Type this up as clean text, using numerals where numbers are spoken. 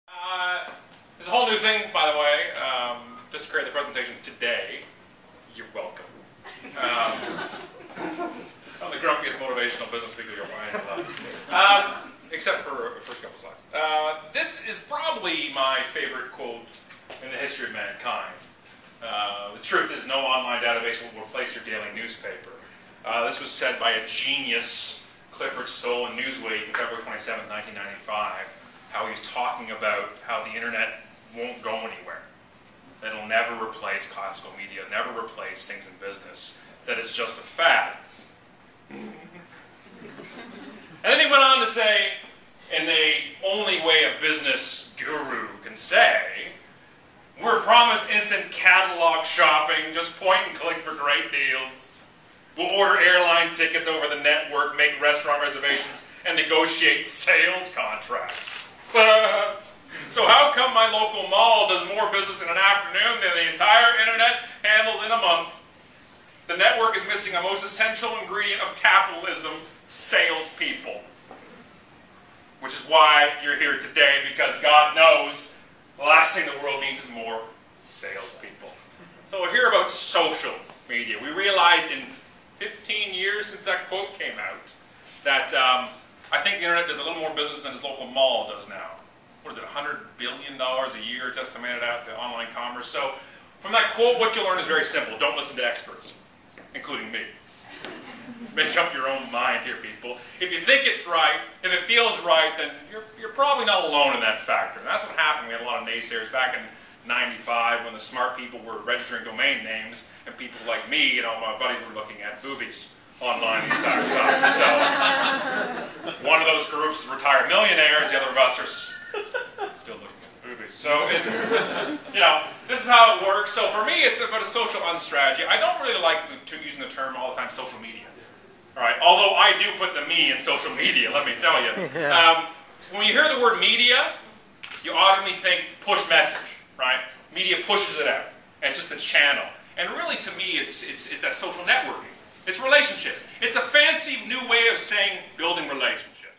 There's a whole new thing, by the way, just to create the presentation today. You're welcome. I'm the grumpiest motivational business speaker you'll find. Except for the first couple slides. This is probably my favorite quote in the history of mankind. The truth is, no online database will replace your daily newspaper. This was said by a genius, Clifford Stoll, in Newsweek, on February 27, 1995. How he was talking about how the internet won't go anywhere. That it'll never replace classical media, never replace things in business. That it's just a fad. And then he went on to say, in the only way a business guru can say, we're promised instant catalog shopping, just point and click for great deals. We'll order airline tickets over the network, make restaurant reservations, and negotiate sales contracts. So how come my local mall does more business in an afternoon than the entire internet handles in a month? The network is missing a most essential ingredient of capitalism, salespeople. Which is why you're here today, because God knows the last thing the world needs is more salespeople. So we'll hear about social media. We realized in 15 years since that quote came out that I think the internet does a little more business than his local mall does now. What is it, $100 billion a year it's estimated at, the online commerce. So from that quote, what you'll learn is very simple. Don't listen to experts, including me. Make up your own mind here, people. If you think it's right, if it feels right, then you're probably not alone in that factor. And that's what happened. We had a lot of naysayers back in '95 when the smart people were registering domain names, and people like me, my buddies were looking at boobies online the entire time. So one of those groups is retired millionaires, the other of us are still looking at the boobies. So this is how it works. So for me, it's about a social strategy. I don't really like using the term all the time, social media. All right, although I do put the me in social media, let me tell you. When you hear the word media, you automatically think push message, right? Media pushes it out. And it's just a channel. And really, to me, it's that social networking. It's relationships. It's a fancy new way of saying building relationships.